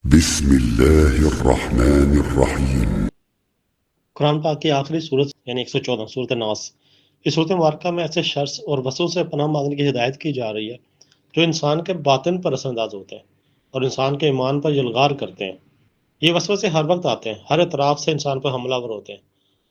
بسم اللہ الرحمن الرحیم۔ قرآن پاک کی آخری صورت یعنی 114 صورت ناس۔ اس صورت مبارکہ میں ایسے شر اور وسوسے سے پناہ مانگنے کی ہدایت کی جا رہی ہے جو انسان کے باطن پر اثر انداز ہوتے ہیں اور انسان کے ایمان پر یلغار کرتے ہیں۔ یہ وسوسے ہر وقت آتے ہیں، ہر اطراف سے انسان پر حملہ ور ہوتے ہیں،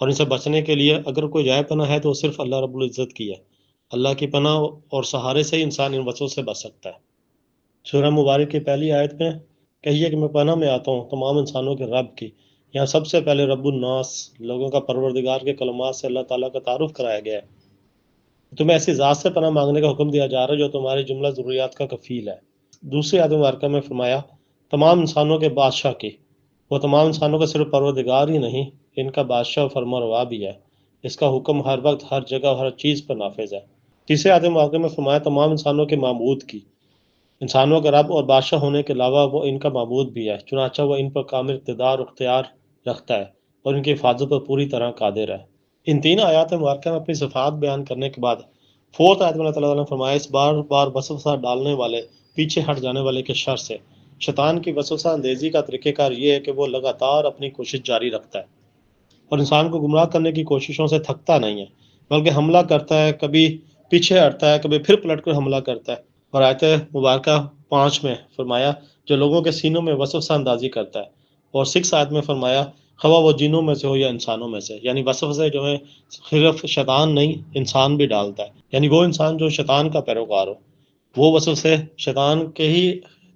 اور ان سے بچنے کے لیے اگر کوئی جائے پناہ ہے تو وہ صرف اللہ رب العزت کی ہے۔ اللہ کی پناہ اور سہارے سے ہی انسان ان وسوسوں سے بچ سکتا ہے۔ سورہ مبارک کی پہلی آیت میں کہیے کہ میں پناہ میں آتا ہوں تمام انسانوں کے رب کی۔ یہاں سب سے پہلے رب الناس، لوگوں کا پروردگار کے کلمات سے اللہ تعالیٰ کا تعارف کرایا گیا ہے۔ تمہیں ایسی ذات سے پناہ مانگنے کا حکم دیا جا رہا ہے جو تمہاری جملہ ضروریات کا کفیل ہے۔ دوسری آیت مبارکہ میں فرمایا تمام انسانوں کے بادشاہ کی۔ وہ تمام انسانوں کا صرف پروردگار ہی نہیں، ان کا بادشاہ و فرما روا بھی ہے۔ اس کا حکم ہر وقت، ہر جگہ اور ہر چیز پر نافذ ہے۔ تیسری آیت مبارکہ میں فرمایا تمام انسانوں کے معبود کی۔ انسانوں کا رب اور بادشاہ ہونے کے علاوہ وہ ان کا معبود بھی ہے، چنانچہ وہ ان پر کامل اقتدار و اختیار رکھتا ہے اور ان کی حفاظت پر پوری طرح قادر ہے۔ ان تین آیات مبارکہ میں اپنی صفات بیان کرنے کے بعد فورتھ آیت میں اللہ تعالیٰ نے فرمایا اس بار بار وسوسہ ڈالنے والے، پیچھے ہٹ جانے والے کے شر سے۔ شیطان کی وسوسہ اندیزی کا طریقہ کار یہ ہے کہ وہ لگاتار اپنی کوشش جاری رکھتا ہے اور انسان کو گمراہ کرنے کی کوششوں سے تھکتا نہیں ہے، بلکہ حملہ کرتا ہے، کبھی پیچھے ہٹتا ہے، کبھی پھر پلٹ کر حملہ کرتا ہے۔ اور آیت مبارکہ 5 میں فرمایا جو لوگوں کے سینوں میں وسوسہ اندازی کرتا ہے، اور 6 آیت میں فرمایا خواہ وہ جنوں میں سے ہو یا انسانوں میں سے، یعنی وسوسے جو ہے صرف شیطان نہیں، انسان بھی ڈالتا ہے، یعنی وہ انسان جو شیطان کا پیروکار ہو وہ وسوسے شیطان کے ہی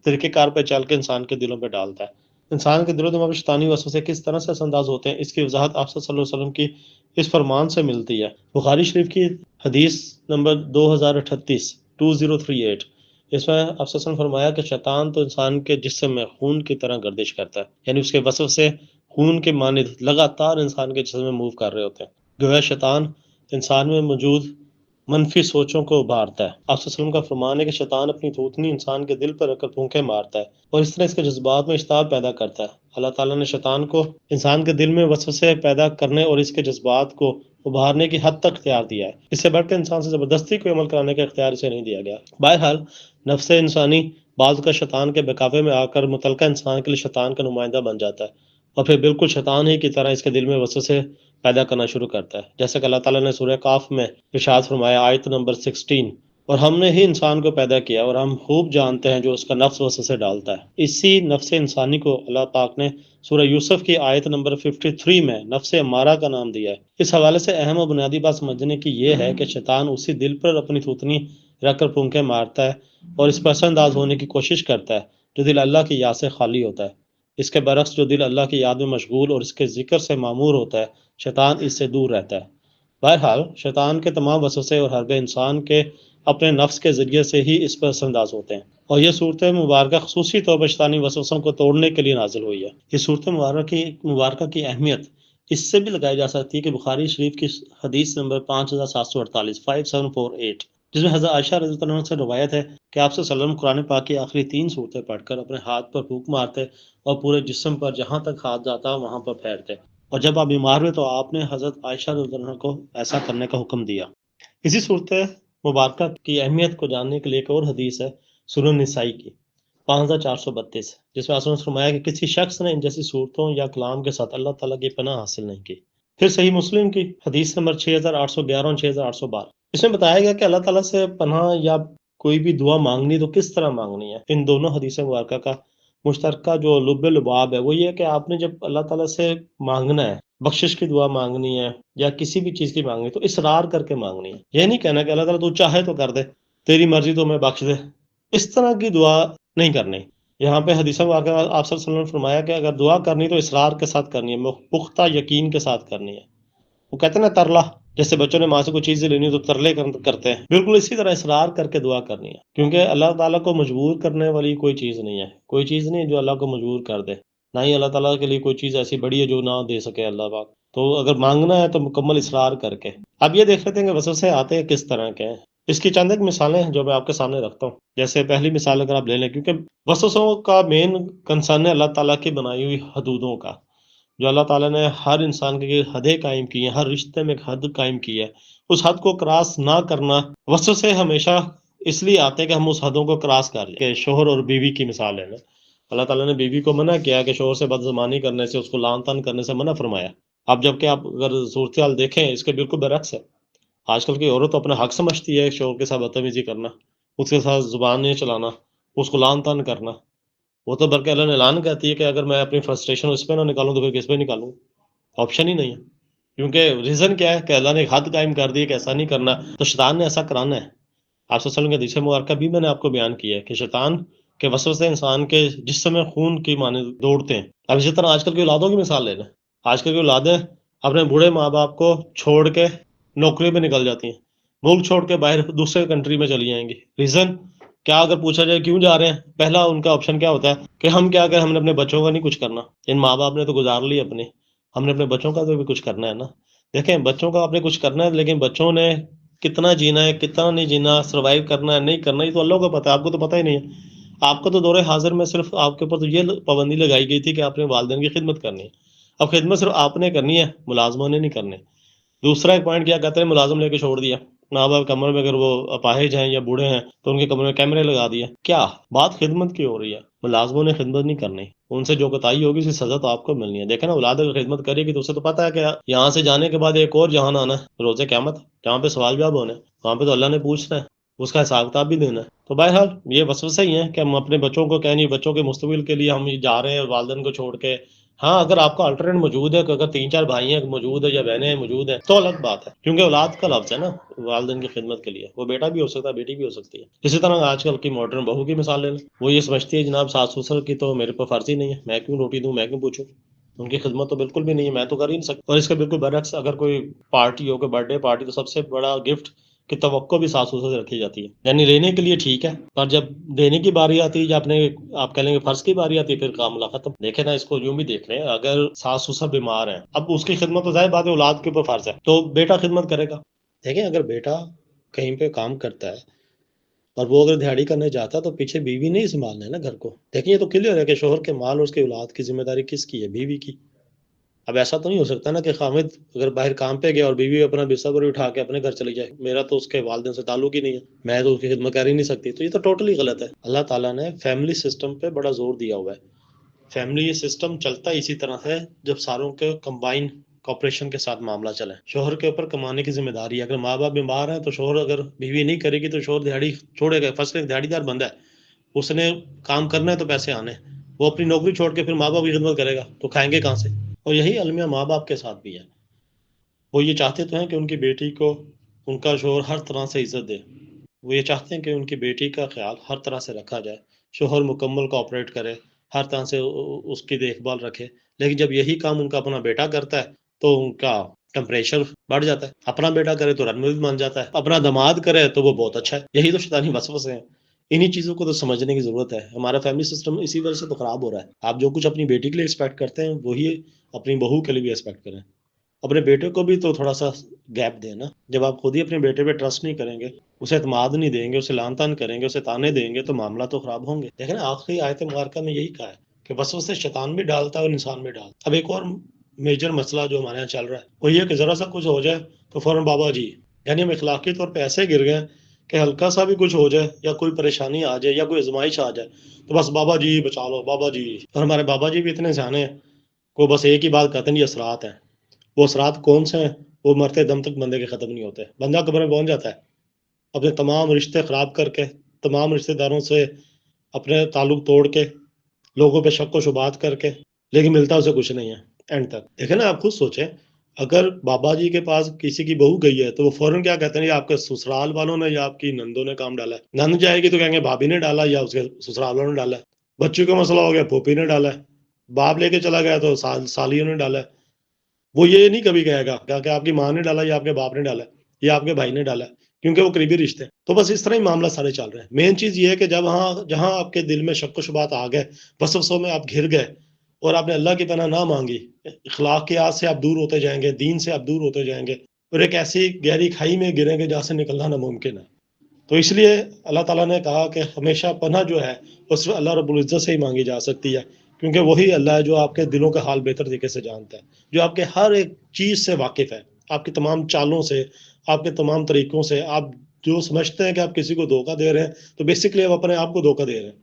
طریقہ کار پہ چل کے انسان کے دلوں پہ ڈالتا ہے۔ انسان کے دل و دماغ میں شیطانی وسوسے کس طرح سے اثر انداز ہوتے ہیں اس کی وضاحت آپ صلی اللہ علیہ وسلم کی اس فرمان سے ملتی ہے۔ بخاری شریف کی حدیث نمبر 2038 2038، اس میں آپ صلی اللہ علیہ وسلم فرمایا کہ شیطان تو انسان کے جسم میں خون کی طرح گردش کرتا ہے، یعنی اس کے وسوسے خون کے مانند لگاتار انسان کے جسم میں موو کر رہے ہوتے ہیں۔ گویا شیطان انسان میں موجود منفی سوچوں کو ابھارتا ہے۔ آپ صلی اللہ علیہ وسلم کا فرمان ہے کہ شیطان اپنی تھوتنی انسان کے دل پر رکھ کر پھونکے مارتا ہے اور اس طرح اس کے جذبات میں اشتعال پیدا کرتا ہے۔ اللہ تعالیٰ نے شیطان کو انسان کے دل میں وسوسے پیدا کرنے اور اس کے جذبات کو ابھارنے کی حد تک اختیار دیا ہے۔ اس سے بڑھ کے انسان سے زبردستی کوئی عمل کرانے کا اختیار اسے نہیں دیا گیا۔ بہرحال نفس انسانی بعض کا شیطان کے بہکاوے میں آ کر متعلقہ انسان کے لیے شیطان کا نمائندہ بن جاتا ہے اور پھر بالکل شیطان ہی کی طرح اس کے دل میں وسوسے پیدا کرنا شروع کرتا ہے، جیسا کہ اللہ تعالیٰ نے سورہ کاف میں ارشاد فرمایا آیت نمبر 16، اور ہم نے ہی انسان کو پیدا کیا اور ہم خوب جانتے ہیں جو اس کا نفس وسوسے ڈالتا ہے۔ اسی نفس انسانی کو اللہ پاک نے سورہ یوسف کی آیت نمبر 53 میں نفس امارہ کا نام دیا ہے۔ اس حوالے سے اہم و بنیادی بات سمجھنے کی یہ ہے کہ شیطان اسی دل پر اپنی تھوتنی رکھ کر پھونکے مارتا ہے اور اس پر اثر انداز ہونے کی کوشش کرتا ہے جو دل اللہ کی یاد سے خالی ہوتا ہے۔ اس کے برعکس جو دل اللہ کی یاد میں مشغول اور اس کے ذکر سے معمور ہوتا ہے، شیطان اس سے دور رہتا ہے۔ بہرحال شیطان کے تمام وسوسے اور حربے انسان کے اپنے نفس کے ذریعے سے ہی اس پر اثر انداز ہوتے ہیں، اور یہ صورت مبارکہ خصوصی طور پر شیطانی وسوسوں کو توڑنے کے لیے نازل ہوئی ہے۔ اس صورت مبارکہ کی اہمیت اس سے بھی لگائی جا سکتی ہے کہ بخاری شریف کی حدیث نمبر 5748 5748، جس میں حضرت عائشہ رضی اللہ عنہ سے روایت ہے کہ آپ صلی اللہ علیہ وسلم قرآن پاک کی آخری 3 صورتیں پڑھ کر اپنے ہاتھ پر پھونک مارتے اور پورے جسم پر جہاں تک ہاتھ جاتا وہاں پر پھیرتے، اور جب آپ بیمار ہوئے تو آپ نے حضرت عائشہ رضی اللہ عنہ کو ایسا کرنے کا حکم دیا۔ اسی صورت مبارکہ کی اہمیت کو جاننے کے لیے ایک اور حدیث ہے سنن نسائی کی 5432، جس میں آپ نے فرمایا کہ کسی شخص نے ان جیسی صورتوں یا کلام کے ساتھ اللہ تعالیٰ کی پناہ حاصل نہیں کی۔ پھر صحیح مسلم کی حدیث نمبر 6811 اور 6812، اس میں بتایا گیا کہ اللہ تعالیٰ سے پناہ یا کوئی بھی دعا مانگنی تو کس طرح مانگنی ہے۔ ان دونوں حدیث مبارکہ کا مشترکہ جو لب لباب ہے وہ یہ ہے کہ آپ نے جب اللہ تعالیٰ سے مانگنا ہے، بخشش کی دعا مانگنی ہے یا کسی بھی چیز کی مانگنی ہے، تو اصرار کر کے مانگنی ہے۔ یہ نہیں کہنا کہ اللہ تعالیٰ تو چاہے تو کر دے، تیری مرضی تو میں بخش دے، اس طرح کی دعا نہیں کرنی۔ یہاں پہ حدیث مبارکہ آپ صلی اللہ علیہ وسلم نے فرمایا کہ اگر دعا کرنی تو اصرار کے ساتھ کرنی ہے، پختہ یقین کے ساتھ کرنی ہے۔ وہ کہتے ہیں نا ترلا، جیسے بچوں نے ماں سے کوئی چیز لینی تو ترلے کرتے ہیں، بالکل اسی طرح اصرار کر کے دعا کرنی ہے، کیونکہ اللہ تعالیٰ کو مجبور کرنے والی کوئی چیز نہیں ہے، کوئی چیز نہیں جو اللہ کو مجبور کر دے، نہ ہی اللہ تعالیٰ کے لیے کوئی چیز ایسی بڑی ہے جو نہ دے سکے اللہ پاک۔ تو اگر مانگنا ہے تو مکمل اصرار کر کے۔ اب یہ دیکھ لیتے ہیں کہ وسوسے آتے کس طرح کے ہیں۔ اس کی چند ایک مثالیں جو میں آپ کے سامنے رکھتا ہوں۔ جیسے پہلی مثال اگر آپ لے لیں، کیونکہ وسوسوں کا مین کنسرن ہے اللہ تعالیٰ کی بنائی ہوئی حدودوں کا، جو اللہ تعالیٰ نے ہر انسان کے لیے حدیں قائم کی ہیں، ہر رشتے میں ایک حد قائم کی ہے، اس حد کو کراس نہ کرنا۔ وسوسے ہمیشہ اس لیے آتے ہیں کہ ہم اس حدوں کو کراس کر لیں، کہ شوہر اور بیوی کی مثال ہے نا، اللہ تعالیٰ نے بیوی کو منع کیا کہ شوہر سے بدزمانی کرنے سے، اس کو لعن طعن کرنے سے منع فرمایا. اب جبکہ آپ اگر صورتحال دیکھیں اس کے بالکل برعکس ہے. آج کل کی عورت اپنا حق سمجھتی ہے شوہر کے ساتھ بدتمیزی کرنا، اس کے ساتھ زبانیں چلانا، اس کو لعن طعن کرنا. وہ تو بلکہ اللہ نے اعلان کہتی ہے کہ اگر میں اپنی فرسٹریشن اس پہ نہ نکالوں تو پھر کس پہ نکالوں؟ آپشن ہی نہیں ہے. کیونکہ ریزن کیا ہے کہ اللہ نے ایک حد قائم کر دی ہے کہ ایسا نہیں کرنا، تو شیطان نے ایسا کرانا ہے. آپ صلی اللہ علیہ وسلم کے حدیث مبارکہ بھی میں نے آپ کو بیان کیا ہے کہ شیطان کے وسوسے انسان کے جسم میں خون کی مانند دوڑتے ہیں. اب اسی طرح آج کل کی اولادوں کی مثال لے لیں. آج کل کی اولادیں اپنے بوڑھے ماں باپ کو چھوڑ کے نوکری پہ نکل جاتی ہیں، ملک چھوڑ کے باہر دوسرے کنٹری میں چلی جائیں گی. ریزن کیا؟ اگر پوچھا جائے کیوں جا رہے ہیں، پہلا ان کا آپشن کیا ہوتا ہے کہ ہم کیا کریں، ہم نے اپنے بچوں کا نہیں کچھ کرنا. ان ماں باپ نے تو گزار لی اپنی، ہم نے اپنے بچوں کا تو بھی کچھ کرنا ہے نا. دیکھیں بچوں کا آپ نے کچھ کرنا ہے، لیکن بچوں نے کتنا جینا ہے کتنا نہیں جینا، سروائیو کرنا ہے نہیں کرنا، یہ تو اللہ کو پتہ ہے، آپ کو تو پتہ ہی نہیں ہے. آپ کو تو دور حاضر میں صرف آپ کے اوپر تو یہ پابندی لگائی گئی تھی کہ آپ نے والدین کی خدمت کرنی ہے. اب خدمت صرف آپ نے کرنی ہے، ملازموں نے نہیں کرنی. دوسرا ایک پوائنٹ کیا کہتے ہیں، ملازم لے کے چھوڑ دیا. ماں باپ کمرے میں اگر وہ اپاہج ہیں یا بوڑھے ہیں تو ان کے کمرے میں کیمرے لگا دیے. کیا بات خدمت کی ہو رہی ہے؟ ملازموں نے خدمت نہیں کرنی، ان سے جو کوتاہی ہوگی اس کی سزا تو آپ کو ملنی ہے. دیکھیں نا، اولاد اگر خدمت کرے گی تو اسے تو پتہ ہے کہ یہاں سے جانے کے بعد ایک اور جہان آنا ہے، روز قیامت، جہاں پہ سوال جواب ہونا ہے. وہاں پہ تو اللہ نے پوچھنا ہے، اس کا حساب کتاب بھی دینا ہے. تو بہرحال یہ وسوسہ ہی ہے کہ ہم اپنے بچوں کو کہیں نہیں، بچوں کے مستقبل کے لیے ہم جا رہے ہیں والدین کو چھوڑ کے. ہاں اگر آپ کا الٹرنیٹ موجود ہے کہ اگر 3 4 بھائی ہیں موجود ہے یا بہنیں موجود ہیں تو الگ بات ہے، کیونکہ اولاد کا لفظ ہے نا والدین کی خدمت کے لیے. وہ بیٹا بھی ہو سکتا ہے، بیٹی بھی ہو سکتی ہے. اسی طرح آج کل کی ماڈرن بہو کی مثال لے لیں. وہ یہ سمجھتی ہے جناب ساس سسر کی تو میرے پر فرض ہی نہیں ہے، میں کیوں روٹی دوں، میں کیوں پوچھوں. ان کی خدمت تو بالکل بھی نہیں ہے، میں تو کر ہی نہیں سکتا. اور اس کا بالکل برعکس، اگر کوئی پارٹی ہو، کوئی برتھ ڈے پارٹی، تو سب سے بڑا گفٹ کی توقع بھی ساس سسر سے رکھی جاتی ہے. یعنی لینے کے لیے ٹھیک ہے، پر جب دینے کی باری آتی ہے، یا اپنے آپ کہہ لیں گے فرض کی باری آتی ہے، پھر معاملہ ختم. دیکھیں نا، اس کو یوں بھی دیکھ رہے ہیں، اگر ساس سسر بیمار ہیں، اب اس کی خدمت تو ظاہر بات ہے اولاد کے اوپر فرض ہے، تو بیٹا خدمت کرے گا. دیکھیں اگر بیٹا کہیں پہ کام کرتا ہے اور وہ اگر دہاڑی کرنے جاتا ہے تو پیچھے بیوی نہیں سنبھالنا ہے نا گھر کو. دیکھیں یہ تو کلیئر ہے کہ شوہر کے مال اور اس کی اولاد کی ذمہ داری کس کی ہے؟ بیوی کی. اب ایسا تو نہیں ہو سکتا نا کہ خامد اگر باہر کام پہ گیا اور بیوی اپنا بستر اٹھا کے اپنے گھر چلی جائے، میرا تو اس کے والدین سے تعلق ہی نہیں ہے، میں تو اس کی خدمت کر ہی نہیں سکتی. تو یہ تو ٹوٹلی غلط ہے. اللہ تعالیٰ نے فیملی سسٹم پہ بڑا زور دیا ہوا ہے. فیملی سسٹم چلتا اسی طرح ہے جب ساروں کے کمبائن کوپریشن کے ساتھ معاملہ چلے. شوہر کے اوپر کمانے کی ذمہ داری ہے. اگر ماں باپ بیمار ہیں تو شوہر، اگر بیوی نہیں کرے گی تو شوہر دہاڑی چھوڑے گا. فصل ایک دہاڑی دار بندہ ہے، اس نے کام کرنا ہے تو پیسے آنے. وہ اپنی نوکری چھوڑ کے پھر ماں باپ کی خدمت کرے گا تو کھائیں گے کہاں سے؟ اور یہی المیہ ماں باپ کے ساتھ بھی ہے. وہ یہ چاہتے تو ہیں کہ ان کی بیٹی کو ان کا شوہر ہر طرح سے عزت دے. وہ یہ چاہتے ہیں کہ ان کی بیٹی کا خیال ہر طرح سے رکھا جائے، شوہر مکمل کوآپریٹ کرے، ہر طرح سے اس کی دیکھ بھال رکھے. لیکن جب یہی کام ان کا اپنا بیٹا کرتا ہے تو ان کا ٹمپریچر بڑھ جاتا ہے. اپنا بیٹا کرے تو رنمل مان جاتا ہے، اپنا داماد کرے تو وہ بہت اچھا ہے. یہی تو شیطانی وسوسے ہیں. انہی چیزوں کو تو سمجھنے کی ضرورت ہے. ہمارا فیملی سسٹم اسی وجہ سے تو خراب ہو رہا ہے. آپ جو کچھ اپنی بیٹی کے لیے ایکسپیکٹ کرتے ہیں وہی اپنی بہو کے لیے بھی ایکسپیکٹ کریں. اپنے بیٹے کو بھی تو تھوڑا سا گیپ دیں نا. جب آپ خود ہی اپنے بیٹے پہ ٹرسٹ نہیں کریں گے، اسے اعتماد نہیں دیں گے، اسے لان تان کریں گے، اسے تانے دیں گے، تو معاملہ تو خراب ہوں گے. دیکھیں نا، آخری آیت مبارکہ میں یہی کہا ہے کہ وسوسے شیطان بھی ڈالتا ہے اور انسان بھی ڈالتا ہے. اب ایک اور میجر مسئلہ جو ہمارے یہاں چل رہا ہے وہ یہ کہ ذرا سا کچھ ہو جائے تو فوراً بابا جی. یعنی ہم اخلاقی طور پہ ایسے گر گئے کہ ہلکا سا بھی کچھ ہو جائے یا کوئی پریشانی آ جائے یا کوئی آزمائش آ جائے تو بس بابا جی بچا لو، بابا جی. اور ہمارے بابا جی بھی اتنے سیانے ہیں، وہ بس ایک ہی بات کہتے ہیں، یہ اثرات ہیں. وہ اثرات کون سے ہیں؟ وہ مرتے دم تک بندے کے ختم نہیں ہوتے. بندہ قبر میں پہنچ جاتا ہے، اپنے تمام رشتے خراب کر کے، تمام رشتہ داروں سے اپنے تعلق توڑ کے، لوگوں پہ شک و شبہات کر کے، لیکن ملتا اسے کچھ نہیں ہے اینڈ تک. دیکھیں نا، آپ خود سوچیں، اگر بابا جی کے پاس کسی کی بہو گئی ہے تو وہ فوراً کیا کہتے ہیں؟ یہ آپ کے سسرال والوں نے یا آپ کی نندوں نے کام ڈالا ہے. نند جائے گی تو کہیں گے بھابھی نے ڈالا یا اس کے سسرال والوں نے ڈالا ہے. بچوں کا مسئلہ ہو گیا، پھوپھی نے ڈالا ہے. باپ لے کے چلا گیا تو سالیوں نے ڈالا ہے. وہ یہ نہیں کبھی کہے گا کہ آپ کی ماں نے ڈالا یا آپ کے باپ نے ڈالا یا آپ کے بھائی نے ڈالا، کیونکہ وہ قریبی رشتے ہیں. تو بس اس طرح ہی معاملہ سارے چل رہے ہیں. مین چیز یہ ہے کہ جب جہاں آپ کے دل میں شک و شبہات آ گئے، وسوسوں میں آپ گھر گئے اور آپ نے اللہ کی پناہ نہ مانگی، اخلاقیات سے آپ دور ہوتے جائیں گے، دین سے آپ دور ہوتے جائیں گے اور ایک ایسی گہری کھائی میں گریں گے جہاں سے نکلنا ناممکن ہے. تو اس لیے اللہ تعالیٰ نے کہا کہ ہمیشہ پناہ جو ہے وہ صرف اللہ رب العزت سے ہی مانگی جا سکتی ہے، کیونکہ وہی اللہ ہے جو آپ کے دلوں کا حال بہتر طریقے سے جانتا ہے، جو آپ کے ہر ایک چیز سے واقف ہے، آپ کی تمام چالوں سے، آپ کے تمام طریقوں سے. آپ جو سمجھتے ہیں کہ آپ کسی کو دھوکہ دے رہے ہیں تو بیسکلی آپ اپنے آپ کو دھوکہ دے رہے ہیں.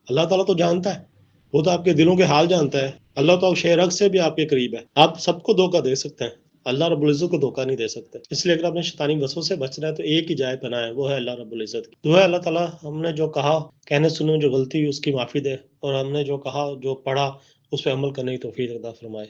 اللہ تعالیٰ تو جانتا ہے. وہ تو آپ کے دلوں کے حال جانتا ہے. اللہ تو شہرک سے بھی آپ کے قریب ہے. آپ سب کو دھوکہ دے سکتے ہیں, اللہ رب العزت کو دھوکہ نہیں دے سکتے. اس لیے اگر آپ نے شیطانی وسوسوں سے بچنا ہے تو ایک ہی جائے پناہ ہے, وہ ہے اللہ رب العزت کی. دعا ہے اللہ تعالیٰ ہم نے جو کہا, کہنے سننے میں جو غلطی ہوئی اس کی معافی دے, اور ہم نے جو کہا جو پڑھا اس پہ عمل کرنے کی توفیق عطا فرمائے.